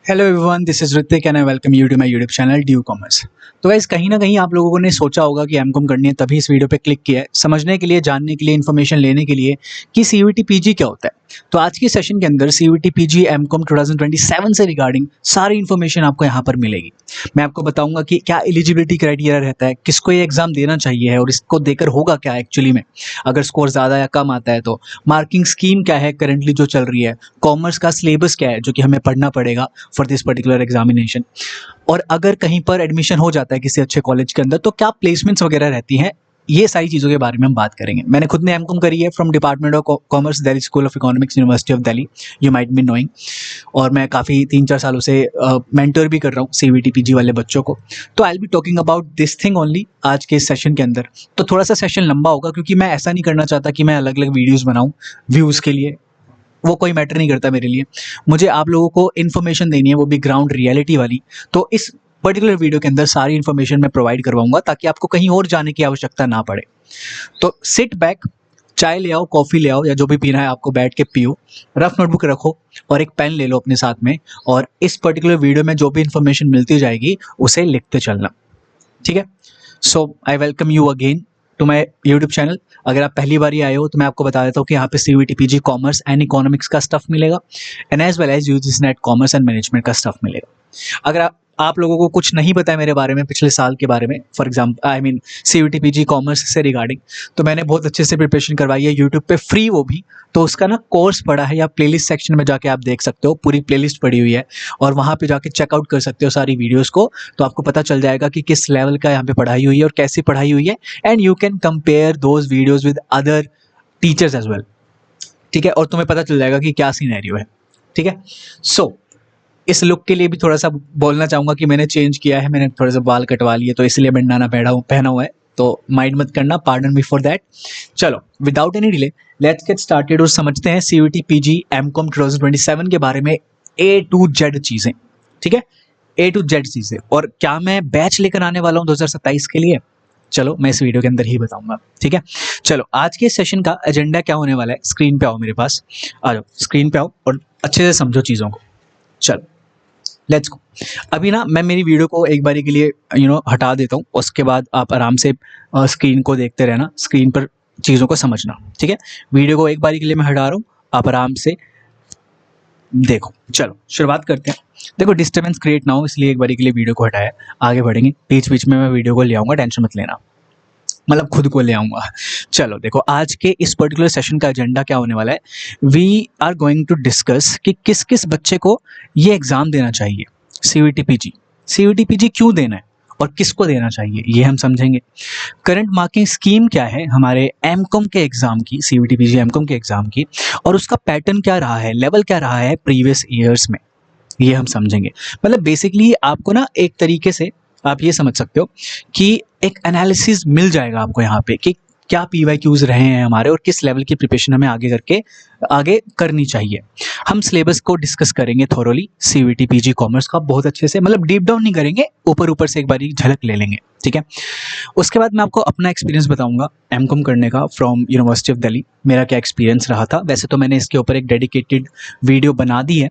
Hello everyone, this is Hrithik and I welcome you to my YouTube channel due commerce. तो guys, कहीं ना कहीं आप लोगों ने सोचा होगा कि एमकॉम करनी है, तभी इस वीडियो पे क्लिक किया है, समझने के लिए, जानने के लिए, इन्फॉर्मेशन लेने के लिए कि सीयूईटी पीजी क्या होता है। तो आज के सेशन के अंदर सीयूईटी पीजी एमकॉम 2027 से रिगार्डिंग सारी इन्फॉर्मेशन आपको यहाँ पर मिलेगी। मैं आपको बताऊंगा कि क्या एलिजिबिलिटी क्राइटेरिया रहता है, किसको ये एग्जाम देना चाहिए है और इसको देकर होगा क्या एक्चुअली में, अगर स्कोर ज़्यादा या कम आता है तो मार्किंग स्कीम क्या है करंटली जो चल रही है, कॉमर्स का सिलेबस क्या है जो कि हमें पढ़ना पड़ेगा फॉर दिस पर्टिकुलर एग्जामिनेशन, और अगर कहीं पर एडमिशन हो जाता है किसी अच्छे कॉलेज के अंदर तो क्या प्लेसमेंट्स वगैरह रहती हैं। ये सारी चीज़ों के बारे में हम बात करेंगे। मैंने खुद ने एमकॉम करी है from department of commerce, Delhi School of economics, university of Delhi, you might be knowing. और मैं काफ़ी 3-4 सालों से मेंटर भी कर रहा हूँ सीयूईटी पीजी वाले बच्चों को। तो I will be talking about this thing only आज के इस सेशन के अंदर। तो थोड़ा सा सेशन लंबा होगा क्योंकि मैं ऐसा नहीं करना चाहता कि मैं अलग अलग वीडियोज़ बनाऊँ व्यूज़ के लिए, वो कोई मैटर नहीं करता मेरे लिए। मुझे आप लोगों को इन्फॉर्मेशन देनी है, वो भी ग्राउंड रियलिटी वाली। तो इस पर्टिकुलर वीडियो के अंदर सारी इन्फॉर्मेशन मैं प्रोवाइड करवाऊंगा ताकि आपको कहीं और जाने की आवश्यकता ना पड़े। तो सिट बैक, चाय ले आओ, कॉफ़ी ले आओ, या जो भी पीना है आपको बैठ के पियो, रफ नोटबुक रखो और एक पेन ले लो अपने साथ में, और इस पर्टिकुलर वीडियो में जो भी इन्फॉर्मेशन मिलती जाएगी उसे लिखते चलना, ठीक है। So I welcome you again to my YouTube channel. अगर आप पहली बार ही आए हो तो मैं आपको बता देता हूँ कि यहाँ पे CUET PG commerce and economics का स्टफ मिलेगा, and as well as UGC NET commerce and management का स्टफ मिलेगा। अगर आप लोगों को कुछ नहीं पता है मेरे बारे में, पिछले साल के बारे में, for example I mean CUET PG commerce से रिगार्डिंग, तो मैंने बहुत अच्छे से प्रिपरेशन करवाई है यूट्यूब पे फ्री, वो भी। तो उसका ना कोर्स पड़ा है, या प्लेलिस्ट सेक्शन में जाके आप देख सकते हो, पूरी प्लेलिस्ट पड़ी हुई है और वहाँ पे जाके चेकआउट कर सकते हो सारी वीडियोस को। तो आपको पता चल जाएगा कि किस लेवल का यहाँ पे पढ़ाई हुई है और कैसी पढ़ाई हुई है, and you can compare those videos with other teachers as well, ठीक है। और तुम्हें पता चल जाएगा कि क्या सीनैरियो है, ठीक है। सो इस लुक के लिए भी थोड़ा सा बोलना चाहूँगा कि मैंने चेंज किया है, मैंने थोड़े से बाल कटवा लिए, तो इसलिए बंडाना पहना हुआ है, तो माइंड मत करना, पार्डन मी फॉर दैट। चलो without any delay let's get started और समझते हैं सीयूईटी पीजी एमकॉम 2027 के बारे में ए टू जेड चीज़ें, ठीक है, ए टू जेड चीज़ें। और क्या मैं बैच लेकर आने वाला हूँ 2027 के लिए, चलो मैं इस वीडियो के अंदर ही बताऊंगा, ठीक है। चलो आज के सेशन का एजेंडा क्या होने वाला है, स्क्रीन पे आओ, मेरे पास आ जाओ, स्क्रीन पे आओ और अच्छे से समझो चीज़ों को। चलो लेट्स गो। अभी ना मैं मेरी वीडियो को एक बारी के लिए हटा देता हूँ, उसके बाद आप आराम से स्क्रीन को देखते रहना, स्क्रीन पर चीज़ों को समझना, ठीक है। वीडियो को एक बारी के लिए मैं हटा रहा हूँ, आप आराम से देखो। चलो शुरुआत करते हैं। देखो डिस्टर्बेंस क्रिएट ना हो इसलिए एक बारी के लिए वीडियो को हटाया, आगे बढ़ेंगे, बीच बीच में मैं वीडियो को ले आऊँगा, टेंशन मत लेना, मतलब खुद को ले आऊँगा। चलो देखो आज के इस पर्टिकुलर सेशन का एजेंडा क्या होने वाला है। We are going to discuss कि किस किस बच्चे को ये एग्ज़ाम देना चाहिए, सीयूईटी पीजी। सीयूईटी पीजी क्यों देना है और किसको देना चाहिए ये हम समझेंगे। करंट मार्किंग स्कीम क्या है हमारे एमकॉम के एग्ज़ाम की, सीयूईटी पीजी एमकॉम के एग्ज़ाम की, और उसका पैटर्न क्या रहा है, लेवल क्या रहा है प्रीवियस ईयर्स में, ये हम समझेंगे। मतलब बेसिकली आपको ना एक तरीके से आप ये समझ सकते हो कि एक एनालिसिस मिल जाएगा आपको यहाँ पे कि क्या पीवाईक्यूज रहे हैं हमारे और किस लेवल की प्रिपरेशन हमें आगे करनी चाहिए। हम सिलेबस को डिस्कस करेंगे थोरोली, सीयूईटी पीजी कॉमर्स का बहुत अच्छे से, मतलब डीप डाउन नहीं करेंगे, ऊपर ऊपर से एक बारी झलक ले लेंगे, ठीक है। उसके बाद मैं आपको अपना एक्सपीरियंस बताऊंगा एमकॉम करने का फ्रॉम यूनिवर्सिटी ऑफ दिल्ली, मेरा क्या एक्सपीरियंस रहा था। वैसे तो मैंने इसके ऊपर एक डेडिकेटेड वीडियो बना दी है,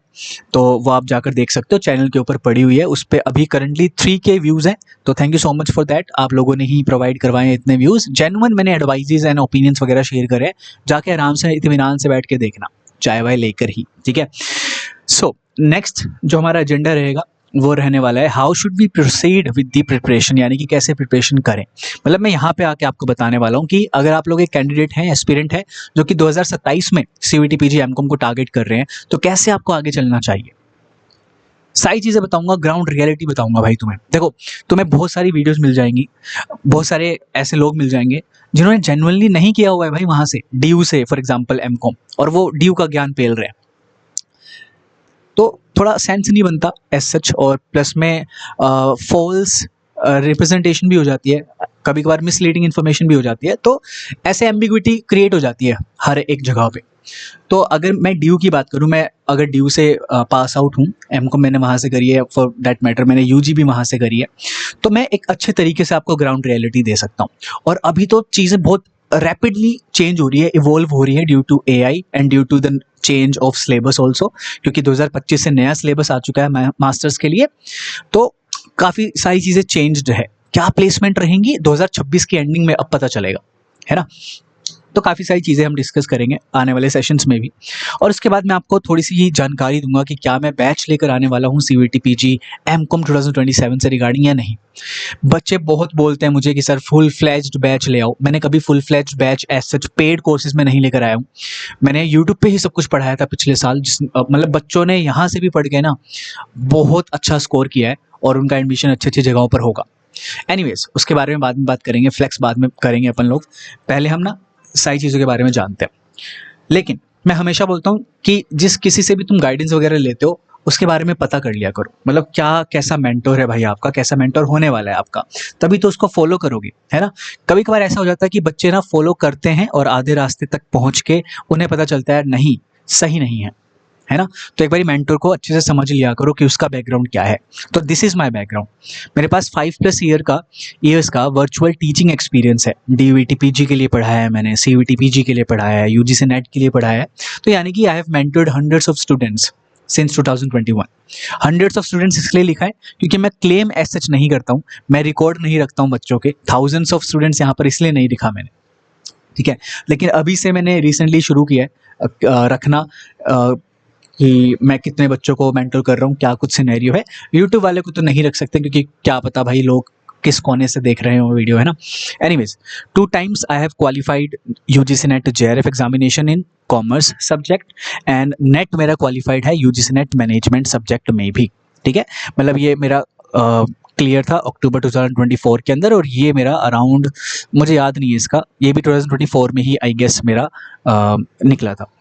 तो वो आप जाकर देख सकते हो, चैनल के ऊपर पड़ी हुई है, उस पर अभी करंटली 3K व्यूज़ हैं। तो thank you so much for that, आप लोगों ने ही प्रोवाइड करवाए हैं इतने व्यूज़, जेन्युइन मैंने एडवाइजेज एंड ओपिनियंस वगैरह शेयर करे, जाके आराम से इत्मीनान से बैठ के देखना, चाय वाय लेकर ही, ठीक है। सो नेक्स्ट जो हमारा एजेंडा रहेगा वो रहने वाला है how should we proceed with the preparation, यानी कि कैसे प्रिपरेशन करें। मतलब मैं यहाँ पे आके आपको बताने वाला हूँ कि अगर आप लोग एक कैंडिडेट हैं, एस्पिरेंट है, जो कि 2027 में सीयूईटी पीजी एमकॉम को टारगेट कर रहे हैं, तो कैसे आपको आगे चलना चाहिए, सारी चीज़ें बताऊंगा, ग्राउंड रियलिटी बताऊंगा भाई तुम्हें। देखो तुम्हें बहुत सारी वीडियोस मिल जाएंगी, बहुत सारे ऐसे लोग मिल जाएंगे जिन्होंने जेन्युइनली नहीं किया हुआ है भाई वहाँ से, ड्यू से फॉर एग्जाम्पल एमकॉम, और वो ड्यू का ज्ञान पेल रहे हैं, तो थोड़ा सेंस नहीं बनता एज सच, और प्लस में फॉल्स रिप्रेजेंटेशन भी हो जाती है, कभी कभार मिसलीडिंग इन्फॉर्मेशन भी हो जाती है, तो ऐसे एम्बिग्विटी क्रिएट हो जाती है हर एक जगह पे। तो अगर मैं ड्यू की बात करूं, मैं अगर ड्यू से पास आउट हूं, एमकॉम मैंने वहाँ से करी है, फॉर दैट मैटर मैंने यूजी भी वहाँ से करी है, तो मैं एक अच्छे तरीके से आपको ग्राउंड रियलिटी दे सकता हूँ। और अभी तो चीज़ें बहुत रैपिडली चेंज हो रही है, इवॉल्व हो रही है due to AI and due to the change of syllabus also, क्योंकि 2025 से नया सिलेबस आ चुका है मास्टर्स के लिए, तो काफ़ी सारी चीज़ें चेंज्ड है। क्या प्लेसमेंट रहेंगी 2026 की एंडिंग में अब पता चलेगा, है ना। तो काफ़ी सारी चीज़ें हम डिस्कस करेंगे आने वाले सेशंस में भी, और उसके बाद मैं आपको थोड़ी सी जानकारी दूंगा कि क्या मैं बैच लेकर आने वाला हूँ CVT PG MCOM 2027 से रिगार्डिंग या नहीं। बच्चे बहुत बोलते हैं मुझे कि सर फुल फ्लैज्ड बैच ले आओ। मैंने कभी full fledged batch as such paid courses में नहीं लेकर आया हूँ। मैंने यूट्यूब पे ही सब कुछ पढ़ाया था पिछले साल, मतलब बच्चों ने यहाँ से भी पढ़ के ना बहुत अच्छा स्कोर किया है और उनका एडमिशन अच्छी अच्छी जगहों पर होगा। एनीवेज, उसके बारे में बाद में बात करेंगे, फ्लेक्स बाद में करेंगे अपन लोग। पहले हम ना सारी चीज़ों के बारे में जानते हैं। लेकिन मैं हमेशा बोलता हूँ कि जिस किसी से भी तुम गाइडेंस वगैरह लेते हो उसके बारे में पता कर लिया करो, मतलब क्या कैसा मेंटोर है भाई आपका, कैसा मेंटोर होने वाला है आपका, तभी तो उसको फॉलो करोगे, है ना। कभी कभार ऐसा हो जाता है कि बच्चे ना फॉलो करते हैं और आधे रास्ते तक पहुंच के उन्हें पता चलता है नहीं, सही नहीं है ना। तो एक बार मेंटोर को अच्छे से समझ लिया करो कि उसका बैकग्राउंड क्या है। तो दिस इज माय बैकग्राउंड। मेरे पास 5+ ईयर्स का वर्चुअल टीचिंग एक्सपीरियंस है। DUET PG के लिए पढ़ाया है मैंने, CVT PG के लिए पढ़ाया है, UGC NET के लिए पढ़ाया है। तो यानी कि I have mentored hundreds of students since 2021। Hundreds of students इसलिए लिखा है क्योंकि मैं क्लेम एज सच नहीं करता हूँ, मैं रिकॉर्ड नहीं रखता हूँ बच्चों के। थाउजेंड्स ऑफ स्टूडेंट्स यहाँ पर इसलिए नहीं लिखा मैंने, ठीक है। लेकिन अभी से मैंने रिसेंटली शुरू किया है रखना कि मैं कितने बच्चों को मेंटर कर रहा हूँ, क्या कुछ सिनेरियो है। यूट्यूब वाले को तो नहीं रख सकते क्योंकि क्या पता भाई लोग किस कोने से देख रहे हो वीडियो, है ना। Anyways, 2 times I have qualified UGC NET JRF examination in commerce subject and net मेरा क्वालिफाइड है UGC NET मैनेजमेंट सब्जेक्ट में भी, ठीक है। मतलब ये मेरा क्लियर था अक्टूबर 2024 के अंदर, और ये मेरा अराउंड, मुझे याद नहीं है इसका, ये भी 2024 में ही आई गेस मेरा निकला था।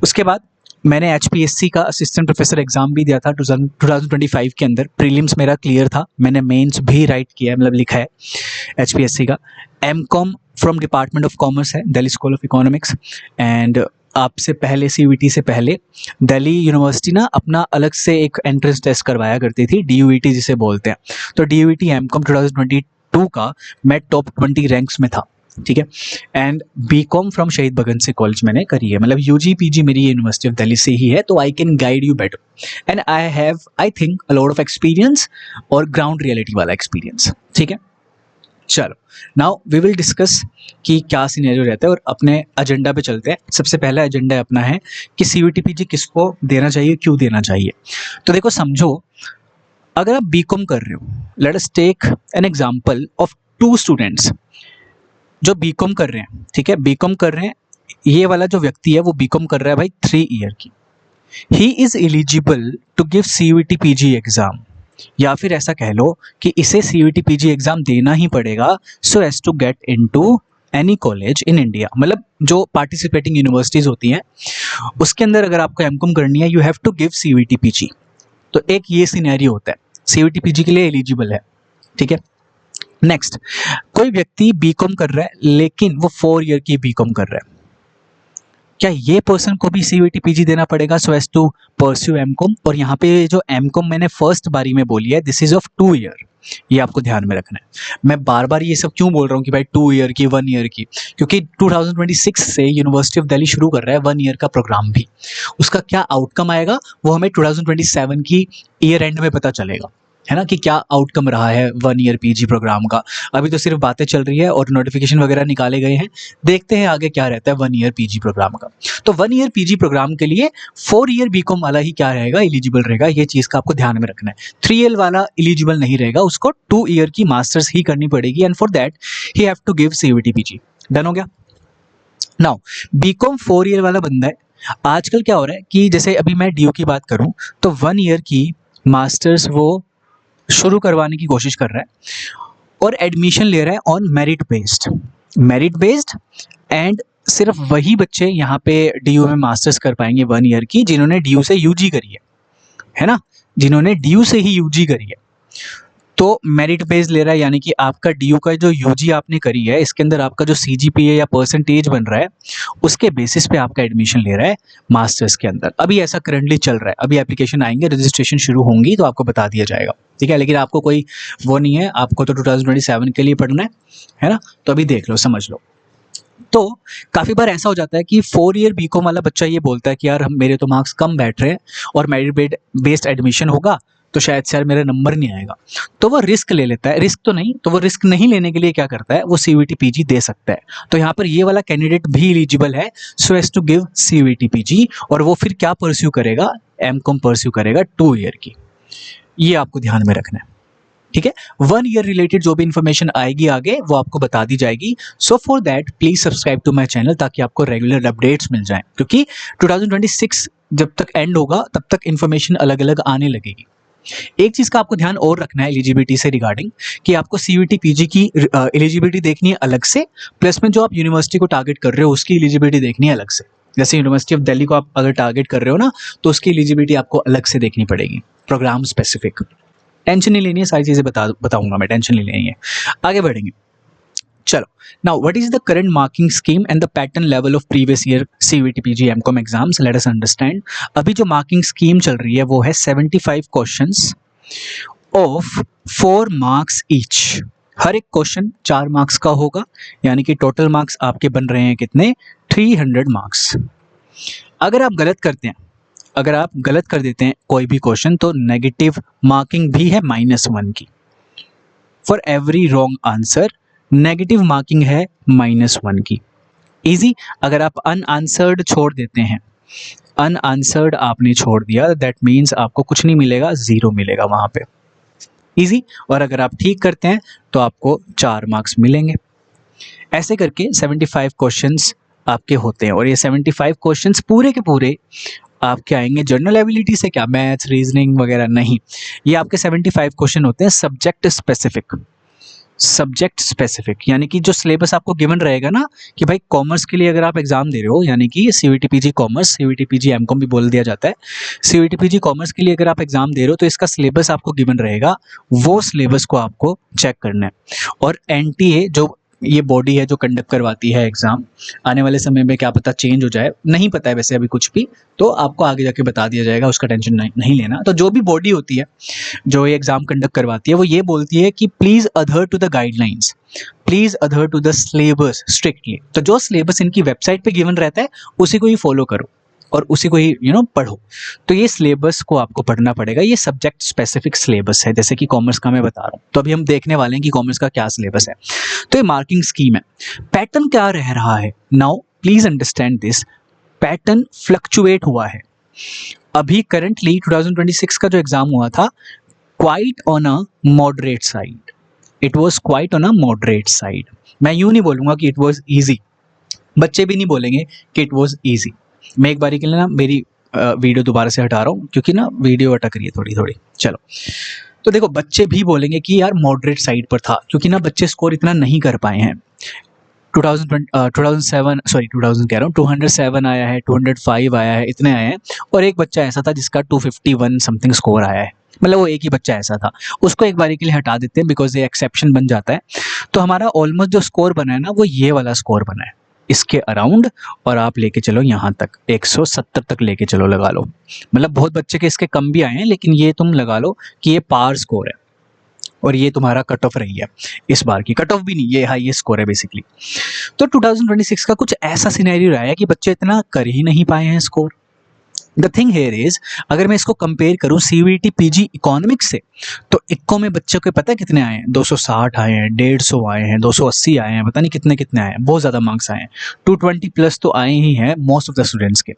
उसके बाद मैंने HPSC का असिस्टेंट प्रोफेसर एग्जाम भी दिया था 2025 के अंदर। प्रीलिम्स मेरा क्लियर था, मैंने मेंस भी राइट किया है, मतलब लिखा है HPSC का। MCOM from department of commerce है, Delhi School of Economics. And आपसे पहले CVT से पहले दिल्ली यूनिवर्सिटी ना अपना अलग से एक एंट्रेंस टेस्ट करवाया करती थी, DUET जिसे बोलते हैं। तो DUET MCOM 2022 का मैं टॉप 20 रैंक्स में था, ठीक है। एंड BCom फ्रॉम शहीद भगत सिंह कॉलेज मैंने करी है, मतलब UG PG मेरी यूनिवर्सिटी ऑफ दिल्ली से ही है, तो I can guide you better. And I have I think a lot of experience और ग्राउंड रियलिटी वाला एक्सपीरियंस, ठीक है। चलो, नाउ वी विल डिस्कस कि क्या सिनेरियो रहता है और अपने एजेंडा पे चलते हैं। सबसे पहला एजेंडा अपना है कि CVT PG किसको देना चाहिए, क्यों देना चाहिए। तो देखो, समझो अगर आप BCom कर रहे हो, let us take an example of 2 students जो BCom कर रहे हैं, ठीक है। BCom कर रहे हैं, ये वाला जो व्यक्ति है वो BCom कर रहा है भाई 3 ईयर की। He is eligible to give CVT PG exam, या फिर ऐसा कह लो कि इसे CVT PG एग्जाम देना ही पड़ेगा so as to get into any college in India. मतलब जो पार्टिसिपेटिंग यूनिवर्सिटीज होती हैं उसके अंदर अगर आपको MCOM करनी है, you have to give CVT PG। तो एक ये सिनेरियो होता है, CVT PG के लिए एलिजिबल है, ठीक है। नेक्स्ट, कोई व्यक्ति BCom कर रहा है लेकिन वो 4 ईयर की BCom कर रहा है, क्या ये पर्सन को भी CVT PG देना पड़ेगा so as to pursue MCOM। और यहाँ पे जो MCOM मैंने फर्स्ट बारी में बोली है, दिस इज ऑफ 2 ईयर, ये आपको ध्यान में रखना है। मैं बार बार ये सब क्यों बोल रहा हूँ कि भाई 2 ईयर की, 1 ईयर की, क्योंकि 2026 से यूनिवर्सिटी ऑफ दिल्ली शुरू कर रहा है 1 ईयर का प्रोग्राम भी। उसका क्या आउटकम आएगा वो हमें 2027 की ईयर एंड में पता चलेगा, है ना, कि क्या आउटकम रहा है 1 ईयर PG प्रोग्राम का। अभी तो सिर्फ बातें चल रही है और नोटिफिकेशन वगैरह निकाले गए हैं, देखते हैं आगे क्या रहता है 1 ईयर PG प्रोग्राम का। तो 1 ईयर PG प्रोग्राम के लिए 4 ईयर BCom वाला ही क्या रहेगा, एलिजिबल रहेगा। ये चीज़ का आपको ध्यान में रखना है। 3 ईयर वाला एलिजिबल नहीं रहेगा, उसको 2 ईयर की मास्टर्स ही करनी पड़ेगी, and for that he have to give CVT PG। Done हो गया। नाउ BCom 4 ईयर वाला बंदा है, आजकल क्या हो रहा है कि जैसे अभी मैं DU की बात करूं तो 1 ईयर की मास्टर्स वो शुरू करवाने की कोशिश कर रहा है और एडमिशन ले रहा है ऑन मेरिट बेस्ड एंड सिर्फ वही बच्चे यहाँ पे DU में मास्टर्स कर पाएंगे 1 ईयर की जिन्होंने DU से UG करी है ना, जिन्होंने DU से ही UG करी है। तो मेरिट बेस्ड ले रहा है, यानी कि आपका DU का जो UG आपने करी है इसके अंदर आपका जो CGPA या परसेंटेज बन रहा है उसके बेसिस पे आपका एडमिशन ले रहा है मास्टर्स के अंदर। अभी ऐसा करंटली चल रहा है, अभी एप्लीकेशन आएंगे, रजिस्ट्रेशन शुरू होंगी तो आपको बता दिया जाएगा, ठीक है। लेकिन आपको कोई वो नहीं है, आपको तो 2027 के लिए पढ़ना है ना, तो अभी देख लो, समझ लो। तो काफ़ी बार ऐसा हो जाता है कि 4 ईयर बीकॉम वाला बच्चा ये बोलता है कि यार हम मेरे तो मार्क्स कम बैठ रहे हैं और मेरिट बेस्ड एडमिशन होगा तो शायद से यार मेरा नंबर नहीं आएगा, तो वो रिस्क ले लेता है। रिस्क तो नहीं, तो वो रिस्क नहीं लेने के लिए क्या करता है, वो सीयूईटी पीजी दे सकता है। तो यहाँ पर ये वाला कैंडिडेट भी एलिजिबल है so as to give CUET PG, और वो फिर क्या परस्यू करेगा, एमकॉम परस्यू करेगा 2 ईयर की। ये आपको ध्यान में रखना है, ठीक है। 1 ईयर रिलेटेड जो भी इंफॉर्मेशन आएगी आगे वो आपको बता दी जाएगी। So for that please subscribe to my channel ताकि आपको रेगुलर अपडेट्स मिल जाएं, क्योंकि 2026 जब तक एंड होगा तब तक इंफॉर्मेशन अलग अलग आने लगेगी। एक चीज का आपको ध्यान और रखना है एलिजिबिलिटी से रिगार्डिंग, कि आपको सीयूईटी पीजी की एलिजिबिलिटी देखनी है अलग से, प्लस में जो आप यूनिवर्सिटी को टारगेट कर रहे हो उसकी एलिजिबिलिटी देखनी है अलग से। जैसे यूनिवर्सिटी ऑफ दिल्ली को आप अगर टारगेट कर रहे हो ना, तो उसकी एलिजिबिलिटी आपको अलग से देखनी पड़ेगी, प्रोग्राम स्पेसिफिक। टेंशन नहीं लेनी है, सारी चीजें बताऊंगा मैं, टेंशन नहीं लेनी है। आगे बढ़ेंगे, चलो। Now what is the current marking scheme and the pattern level of previous year CUET PG MCom exams, let us understand. अभी जो मार्किंग स्कीम चल रही है वो है 75 क्वेश्चंस ऑफ 4 मार्क्स ईच। हर एक क्वेश्चन 4 मार्क्स का होगा, यानी कि टोटल मार्क्स आपके बन रहे हैं कितने, 300 मार्क्स। अगर आप गलत करते हैं, अगर आप गलत कर देते हैं कोई भी क्वेश्चन तो नेगेटिव मार्किंग भी है -1 की। For every wrong answer negative marking है -1 की। इजी। अगर आप अनआंसर्ड छोड़ देते हैं, अनआंसर्ड आपने छोड़ दिया, दैट मीन्स आपको कुछ नहीं मिलेगा, 0 मिलेगा वहां पे। इजी। और अगर आप ठीक करते हैं तो आपको 4 मार्क्स मिलेंगे। ऐसे करके 75 क्वेश्चंस आपके होते हैं, और ये 75 क्वेश्चंस पूरे के पूरे आपके आएंगे जनरल एबिलिटी से, क्या मैथ्स रीजनिंग वगैरह नहीं। ये आपके 75 क्वेश्चन होते हैं सब्जेक्ट स्पेसिफिक। सब्जेक्ट स्पेसिफिक यानी कि जो सिलेबस आपको गिवन रहेगा ना, कि भाई कॉमर्स के लिए अगर आप एग्जाम दे रहे हो, यानी कि CUET PG commerce, CUET PG MCom भी बोल दिया जाता है, सीयूईटी पीजी कॉमर्स के लिए अगर आप एग्जाम दे रहे हो तो इसका सिलेबस आपको गिवन रहेगा, वो सिलेबस को आपको चेक करना है। और एनटीए जो ये बॉडी है जो कंडक्ट करवाती है एग्जाम, आने वाले समय में क्या पता चेंज हो जाए, नहीं पता है वैसे अभी कुछ भी, तो आपको आगे जाके बता दिया जाएगा, उसका टेंशन नहीं लेना। तो जो भी बॉडी होती है जो ये एग्जाम कंडक्ट करवाती है, वो ये बोलती है कि please adhere to the guidelines, please adhere to the syllabus strictly. तो जो सिलेबस इनकी वेबसाइट पे गिवन रहता है उसी को ही फॉलो करो और उसी को ही पढ़ो। तो ये सिलेबस को आपको पढ़ना पड़ेगा, ये सब्जेक्ट स्पेसिफिक सिलेबस है, जैसे कि कॉमर्स का मैं बता रहा हूँ। तो अभी हम देखने वाले हैं कि कॉमर्स का क्या सिलेबस है। तो ये मार्किंग स्कीम है। पैटर्न क्या रह रहा है, now please understand this, pattern fluctuate हुआ है। अभी करंटली 2026 का जो एग्जाम हुआ था, quite on a moderate side, it was quite on a moderate side. मैं यूं नहीं बोलूंगा कि इट वॉज ईजी, बच्चे भी नहीं बोलेंगे कि इट वॉज ईजी। मैं एक बारी के लिए ना मेरी वीडियो दोबारा से हटा रहा हूँ क्योंकि ना वीडियो अटक रही है थोड़ी थोड़ी। चलो, तो देखो बच्चे भी बोलेंगे कि यार मॉडरेट साइड पर था, क्योंकि ना बच्चे स्कोर इतना नहीं कर पाए हैं। 2000 कह रहा हूँ, 207 आया है, 205 आया है, इतने आए हैं। और एक बच्चा ऐसा था जिसका 251 समथिंग स्कोर आया है, मतलब वो एक ही बच्चा ऐसा था, उसको एक बारी के लिए हटा देते हैं बिकॉज ये एक्सेप्शन बन जाता है। तो हमारा ऑलमोस्ट जो स्कोर बना है ना, वो ये वाला स्कोर बना है, इसके अराउंड। और आप लेके चलो यहाँ तक 170 तक लेके चलो, लगा लो, मतलब बहुत बच्चे के इसके कम भी आए हैं, लेकिन ये तुम लगा लो कि ये पार स्कोर है और ये तुम्हारा कट ऑफ रही है। इस बार की कट ऑफ भी नहीं, ये हाईएस्ट स्कोर है बेसिकली। तो 2026 का कुछ ऐसा सिनेरियो रहा है कि बच्चे इतना कर ही नहीं पाए हैं score. The thing here is, अगर मैं इसको कंपेयर करूं सीयूईटी पीजी इकोनॉमिक्स से, तो इको में बच्चों के पता है कितने आए हैं, 260 आए हैं, 150 आए हैं, 280 आए हैं, पता नहीं कितने कितने आए हैं, बहुत ज़्यादा मार्क्स आए हैं। 220 प्लस तो आए ही हैं मोस्ट ऑफ द स्टूडेंट्स के।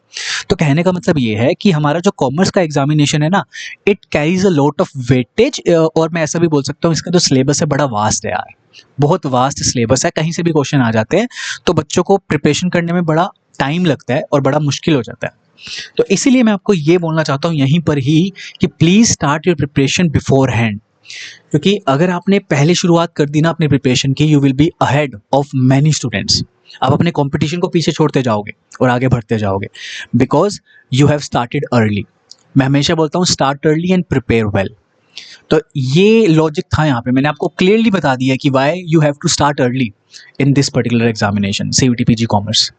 तो कहने का मतलब ये है कि हमारा जो कॉमर्स का एग्जामिनेशन है ना, it carries a lot of weightage. और मैं ऐसा भी बोल सकता हूँ, इसका जो सिलेबस है बड़ा वास्ट है यार, बहुत वास्ट सिलेबस है, कहीं से भी क्वेश्चन आ जाते हैं, तो बच्चों को प्रिपरेशन करने में बड़ा टाइम लगता है और बड़ा मुश्किल हो जाता है। तो इसीलिए मैं आपको ये बोलना चाहता हूँ यहीं पर ही कि please start your preparation before hand, क्योंकि अगर आपने पहले शुरुआत कर दी ना अपने प्रिपरेशन की, you will be ahead of many students. आप अपने कंपटीशन को पीछे छोड़ते जाओगे और आगे बढ़ते जाओगे, because you have started early. मैं हमेशा बोलता हूँ start early and prepare well. तो ये लॉजिक था यहाँ पे, मैंने आपको क्लियरली बता दिया कि why you have to start early in this particular examination CUET PG commerce.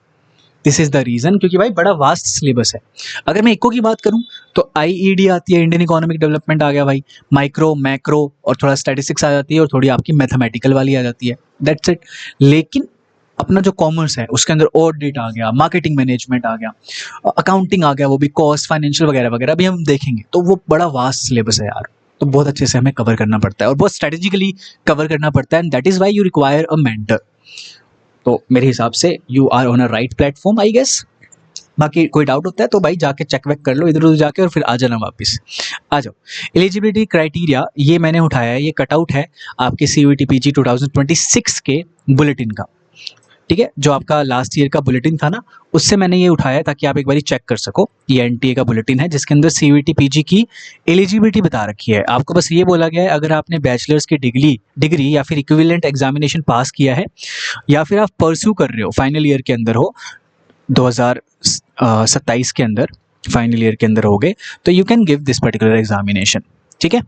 This is the reason, क्योंकि भाई बड़ा वास्ट सिलेबस है। अगर मैं इको की बात करूं तो आईईडी आती है, इंडियन इकोनॉमिक डेवलपमेंट आ गया भाई, माइक्रो मैक्रो और थोड़ा स्टैटिस्टिक्स आ जाती है, और थोड़ी आपकी मैथमेटिकल वाली आ जाती है, दैट्स इट। लेकिन अपना जो कॉमर्स है उसके अंदर ऑडिट आ गया, मार्केटिंग मैनेजमेंट आ गया, अकाउंटिंग आ गया, वो भी कॉस्ट, फाइनेंशियल वगैरह वगैरह भी हम देखेंगे। तो वो बड़ा वास्ट सिलेबस है यार, तो बहुत अच्छे से हमें कवर करना पड़ता है और बहुत स्ट्रेटेजिकली कवर करना पड़ता है, and that is why you require a mentor. तो मेरे हिसाब से you are on a right platform I guess. बाकी कोई डाउट होता है तो भाई जाके चेक वेक कर लो इधर उधर जाके और फिर आ जाना वापस। आ जाओ। एलिजिबिलिटी क्राइटेरिया ये मैंने उठाया है, ये कटआउट है आपके सीयूईटी पीजी 2026 के बुलेटिन का। ठीक है, जो आपका लास्ट ईयर का बुलेटिन था ना, उससे मैंने ये उठाया ताकि आप एक बार चेक कर सको। ये एनटीए का बुलेटिन है जिसके अंदर सीयूईटी पीजी की एलिजिबिलिटी बता रखी है। आपको बस ये बोला गया है अगर आपने बैचलर्स की डिग्री या फिर इक्विवेलेंट एग्जामिनेशन पास किया है, या फिर आप परस्यू कर रहे हो, फाइनल ईयर के अंदर हो, 2027 के अंदर फाइनल ईयर के अंदर हो गए, तो you can give this particular examination. ठीक है,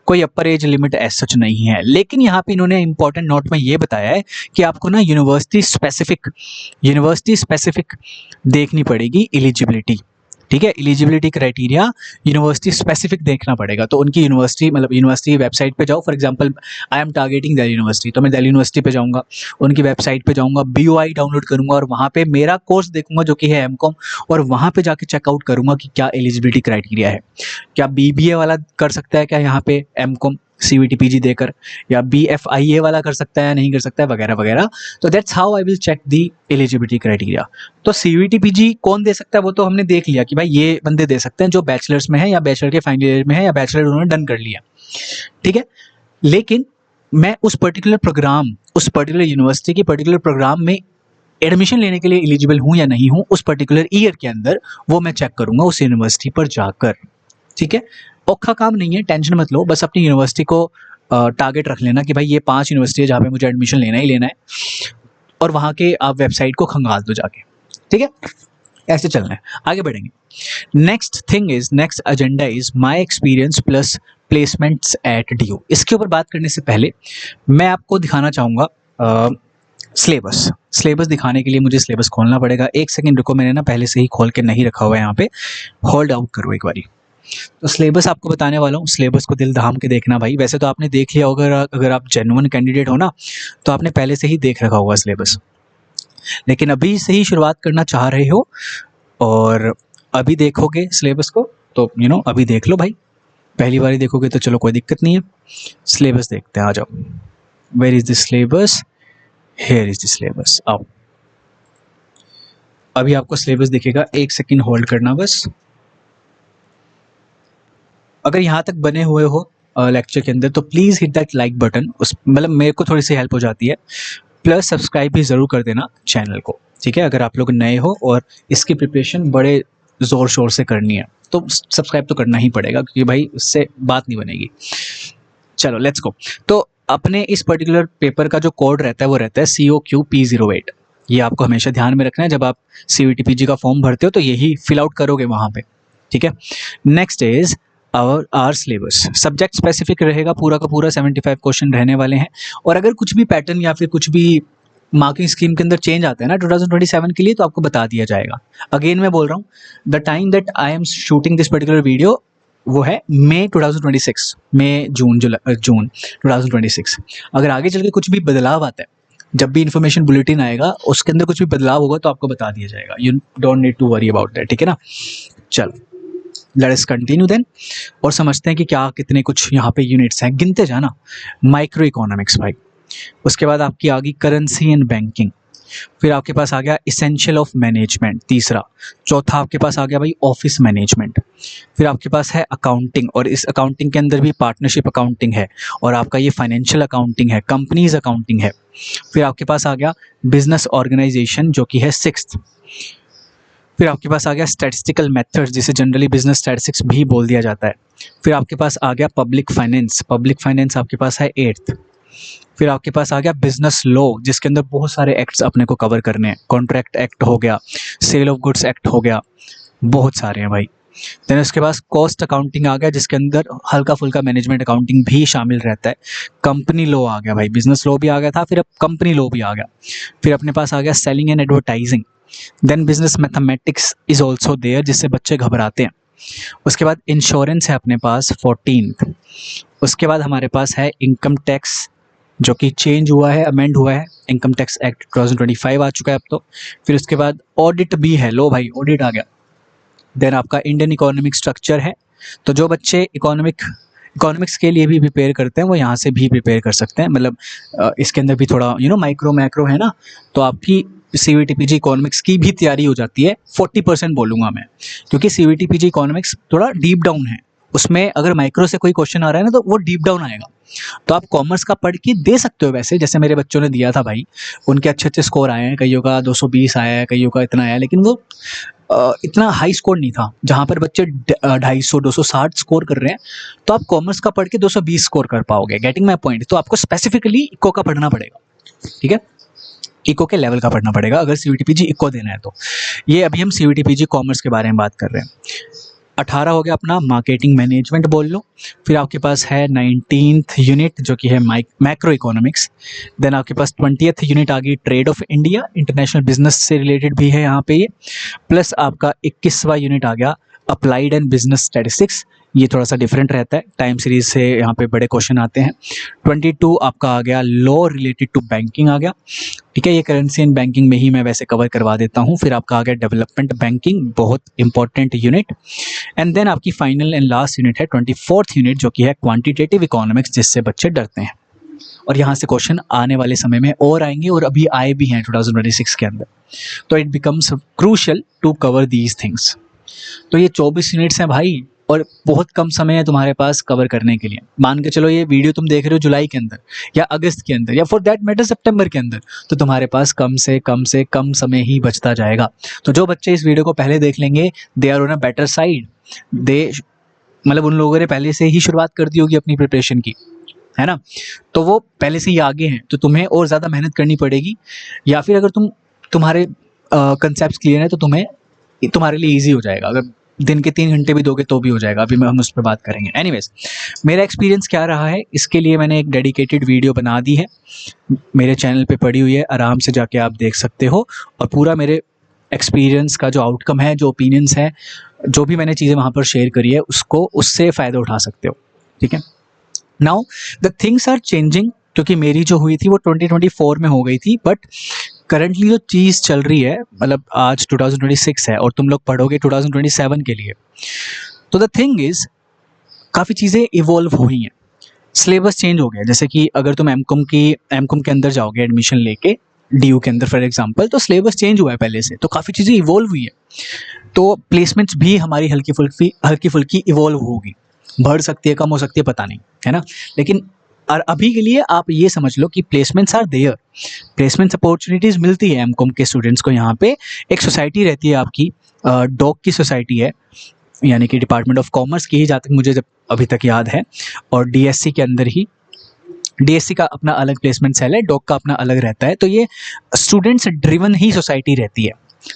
कोई upper age limit as such नहीं है, लेकिन यहाँ पे इन्होंने इंपॉर्टेंट नोट में ये बताया है कि आपको ना यूनिवर्सिटी स्पेसिफिक देखनी पड़ेगी एलिजिबिलिटी। ठीक है, एलिजिबिलिटी क्राइटेरिया यूनिवर्सिटी स्पेसिफिक देखना पड़ेगा। तो उनकी यूनिवर्सिटी मतलब यूनिवर्सिटी वेबसाइट पे जाओ, for example I am targeting Delhi university, तो मैं दिल्ली यूनिवर्सिटी पे जाऊंगा, उनकी वेबसाइट पे जाऊंगा, बीओआई डाउनलोड करूंगा और वहाँ पे मेरा कोर्स देखूंगा जो कि है एमकॉम, और वहाँ पे जाके चेकआउट करूंगा कि क्या एलिजिबिलिटी क्राइटेरिया है। क्या बीबीए वाला कर सकता है क्या यहाँ पे एमकॉम सीयूईटी पीजी देकर, या बीएफआईए वाला कर सकता है या नहीं कर सकता है, वगैरह वगैरह। तो that's how I will check the eligibility criteria. तो सीयूईटी पीजी कौन दे सकता है वो तो हमने देख लिया कि भाई ये बंदे दे सकते हैं जो बैचलर्स में है या बैचलर के फाइनल ईयर में है या बैचलर उन्होंने डन कर लिया। ठीक है, लेकिन मैं उस पर्टिकुलर यूनिवर्सिटी की पर्टिकुलर प्रोग्राम में एडमिशन लेने के लिए एलिजिबल हूँ या नहीं हूँ उस पर्टिकुलर ईयर के अंदर, वो मैं चेक करूंगा उस यूनिवर्सिटी पर जाकर। ठीक है, औखा काम नहीं है, टेंशन मत लो, बस अपनी यूनिवर्सिटी को टारगेट रख लेना कि भाई ये 5 यूनिवर्सिटी है जहाँ पे मुझे एडमिशन लेना ही लेना है, और वहाँ के आप वेबसाइट को खंगाल दो जाके। ठीक है, ऐसे चलना है, आगे बढ़ेंगे। Next agenda is my experience plus placements at DU. इसके ऊपर बात करने से पहले मैं आपको दिखाना चाहूँगा सिलेबस दिखाने के लिए मुझे सिलेबस खोलना पड़ेगा। एक सेकंड रुको, मैंने ना पहले से ही खोल के नहीं रखा हुआ है यहाँ पे, होल्ड आउट करो एक बारी। तो सिलेबस आपको बताने वाला हूँ, सिलेबस को दिल धाम के देखना भाई। वैसे तो आपने देख लिया होगा, अगर आप जेन्युइन कैंडिडेट हो ना तो आपने पहले से ही देख रखा होगा सिलेबस, लेकिन अभी से ही शुरुआत करना चाह रहे हो और अभी देखोगे सिलेबस को तो अभी देख लो भाई। पहली बार ही देखोगे तो चलो कोई दिक्कत नहीं है। सिलेबस देखते हैं, आ जाओ। Where is the syllabus? Here is the syllabus. आओ, अभी आपको सिलेबस दिखेगा, एक सेकंड होल्ड करना बस। अगर यहाँ तक बने हुए हो लेक्चर के अंदर तो please hit that like button, उस मतलब मेरे को थोड़ी सी हेल्प हो जाती है। प्लस सब्सक्राइब भी ज़रूर कर देना चैनल को। ठीक है, अगर आप लोग नए हो और इसकी प्रिपरेशन बड़े ज़ोर शोर से करनी है तो सब्सक्राइब तो करना ही पड़ेगा, क्योंकि भाई उससे बात नहीं बनेगी। चलो लेट्स गो। तो अपने इस पर्टिकुलर पेपर का जो कोड रहता है वो रहता है COQP08। ये आपको हमेशा ध्यान में रखना है, जब आप CUET PG का फॉर्म भरते हो तो यही फिल आउट करोगे वहाँ पे। ठीक है, next is our syllabus. Subject specific रहेगा, पूरा का पूरा 75 क्वेश्चन रहने वाले हैं। और अगर कुछ भी पैटर्न या फिर कुछ भी मार्किंग स्कीम के अंदर चेंज आता है ना 2027 के लिए, तो आपको बता दिया जाएगा। अगेन मैं बोल रहा हूँ, the time that I am shooting this particular video वो है मई 2026, जून 2026। अगर आगे चल के कुछ भी बदलाव आता है, जब भी इन्फॉर्मेशन बुलेटिन आएगा उसके अंदर कुछ भी बदलाव होगा तो आपको बता दिया जाएगा। You don't need to worry about that. ठीक है ना, चलो लेट अस कंटिन्यू देन और समझते हैं कि क्या कितने कुछ यहाँ पे यूनिट्स हैं, गिनते जाना। माइक्रो इकोनॉमिक्स भाई, उसके बाद आपकी आ गई करेंसी एंड बैंकिंग, फिर आपके पास आ गया इसेंशियल ऑफ मैनेजमेंट तीसरा, चौथा आपके पास आ गया भाई ऑफिस मैनेजमेंट, फिर आपके पास है अकाउंटिंग, और इस अकाउंटिंग के अंदर भी पार्टनरशिप अकाउंटिंग है, और आपका ये फाइनेंशियल अकाउंटिंग है, कंपनीज अकाउंटिंग है। फिर आपके पास आ गया बिजनेस ऑर्गेनाइजेशन जो कि है 6th। फिर आपके पास आ गया स्टैटिस्टिकल मेथड्स जिसे जनरली बिजनेस स्टैटिस्टिक्स भी बोल दिया जाता है। फिर आपके पास आ गया पब्लिक फाइनेंस आपके पास है 8th। फिर आपके पास आ गया बिजनेस लॉ जिसके अंदर बहुत सारे एक्ट्स अपने को कवर करने हैं, कॉन्ट्रैक्ट एक्ट हो गया, सेल ऑफ गुड्स एक्ट हो गया, बहुत सारे हैं भाई। देन उसके पास कॉस्ट अकाउंटिंग आ गया जिसके अंदर हल्का फुल्का मैनेजमेंट अकाउंटिंग भी शामिल रहता है। कंपनी लॉ आ गया भाई, बिजनेस लॉ भी आ गया था, फिर अब कंपनी लॉ भी आ गया। फिर अपने पास आ गया selling and advertising. Then business mathematics is also there जिससे बच्चे घबराते हैं। उसके बाद इंश्योरेंस है अपने पास 14th। उसके बाद हमारे पास है इनकम टैक्स जो कि चेंज हुआ है, अमेंड हुआ है, इनकम टैक्स एक्ट 2025 आ चुका है अब तो। फिर उसके बाद ऑडिट भी है, लो भाई ऑडिट आ गया। देन आपका इंडियन इकोनॉमिक स्ट्रक्चर है, तो जो बच्चे इकोनॉमिक्स के लिए भी प्रिपेयर करते हैं वो यहाँ से भी प्रिपेयर कर सकते हैं। मतलब इसके अंदर भी थोड़ा माइक्रो मैक्रो है ना, तो आपकी CVT PG इकोनॉमिक्स की भी तैयारी हो जाती है। 40% बोलूँगा मैं, क्योंकि CVT PG इकोनॉमिक्स थोड़ा डीप डाउन है। उसमें अगर माइक्रो से कोई क्वेश्चन आ रहा है ना तो वो डीप डाउन आएगा। तो आप कॉमर्स का पढ़ के दे सकते हो वैसे, जैसे मेरे बच्चों ने दिया था भाई, उनके अच्छे अच्छे स्कोर आए हैं, कईयों का 220 आया है, कईयों का इतना आया है, लेकिन वो इतना हाई स्कोर नहीं था। जहाँ पर बच्चे 250 260 स्कोर कर रहे हैं, तो आप कॉमर्स का पढ़ के 220 स्कोर कर पाओगे। Getting my point? तो आपको स्पेसिफिकली इको का पढ़ना पड़ेगा, ठीक है, इको के लेवल का पढ़ना पड़ेगा अगर CVT PG इको देना है तो। ये अभी हम CVT PG कॉमर्स के बारे में बात कर रहे हैं। 18 हो गया अपना मार्केटिंग मैनेजमेंट बोल लो। फिर आपके पास है 19th यूनिट जो कि है मैक्रो इकोनॉमिक्स। देन आपके पास 20th यूनिट आ गई trade off India, international business से रिलेटेड भी है यहाँ पे ये। प्लस आपका 21वां यूनिट आ गया अप्लाइड एंड बिजनेस स्टैटिस्टिक्स। ये थोड़ा सा डिफरेंट रहता है, टाइम सीरीज से यहाँ पे बड़े क्वेश्चन आते हैं। 22 आपका आ गया लॉ रिलेटेड टू बैंकिंग आ गया, ठीक है, ये करेंसी एंड बैंकिंग में ही मैं वैसे कवर करवा देता हूँ। फिर आपका आ गया डेवलपमेंट बैंकिंग, बहुत इंपॉर्टेंट यूनिट। एंड देन आपकी फाइनल एंड लास्ट यूनिट है 24th यूनिट जो कि है क्वांटिटेटिव इकोनॉमिक्स, जिससे बच्चे डरते हैं। और यहाँ से क्वेश्चन आने वाले समय में और आएंगे, और अभी आए भी हैं 2026 के अंदर। तो it becomes crucial to cover these things. तो ये 24 यूनिट्स हैं भाई, और बहुत कम समय है तुम्हारे पास कवर करने के लिए। मान के चलो ये वीडियो तुम देख रहे हो जुलाई के अंदर, या अगस्त के अंदर, या फॉर दैट मैटर सितंबर के अंदर, तो तुम्हारे पास कम से कम समय ही बचता जाएगा। तो जो बच्चे इस वीडियो को पहले देख लेंगे, they are on a better side. They मतलब उन लोगों ने पहले से ही शुरुआत कर दी होगी अपनी प्रिपरेशन की, है ना, तो वो पहले से ही आगे हैं। तो तुम्हें और ज़्यादा मेहनत करनी पड़ेगी, या फिर अगर तुम्हारे कंसेप्ट क्लियर है तो तुम्हारे लिए ईजी हो जाएगा। अगर दिन के 3 घंटे भी दोगे तो भी हो जाएगा। अभी हम उस पर बात करेंगे। एनीवेज, मेरा एक्सपीरियंस क्या रहा है इसके लिए मैंने एक डेडिकेटेड वीडियो बना दी है, मेरे चैनल पे पड़ी हुई है, आराम से जाके आप देख सकते हो। और पूरा मेरे एक्सपीरियंस का जो आउटकम है, जो ओपिनियंस है, जो भी मैंने चीज़ें वहाँ पर शेयर करी है, उससे फ़ायदा उठा सकते हो, ठीक है। Now the things are changing, क्योंकि मेरी जो हुई थी वो 2024 में हो गई थी, बट करंटली जो चीज़ चल रही है, मतलब आज 2026 है और तुम लोग पढ़ोगे 2027 के लिए। तो द थिंग इज़, काफ़ी चीज़ें इवॉल्व हुई हैं, सिलेबस चेंज हो गया। जैसे कि अगर तुम एमकॉम के अंदर जाओगे एडमिशन लेके, DU के अंदर फॉर एग्जांपल, तो सिलेबस चेंज हुआ है पहले से, तो काफ़ी चीज़ें इवॉल्व हुई है। तो प्लेसमेंट्स भी हमारी हल्की फुल्की इवॉल्व होगी, बढ़ सकती है, कम हो सकती है, पता नहीं, है ना। लेकिन और अभी के लिए आप ये समझ लो कि placements are there, placements opportunities मिलती है एमकॉम के स्टूडेंट्स को। यहाँ पे एक सोसाइटी रहती है आपकी, डॉक की सोसाइटी है, यानी कि डिपार्टमेंट ऑफ कॉमर्स की ही, जहाँ तक मुझे जब अभी तक याद है। और DSC के अंदर ही, DSC का अपना अलग प्लेसमेंट सेल है, डॉक का अपना अलग रहता है। तो ये स्टूडेंट्स ड्रिवन ही सोसाइटी रहती है,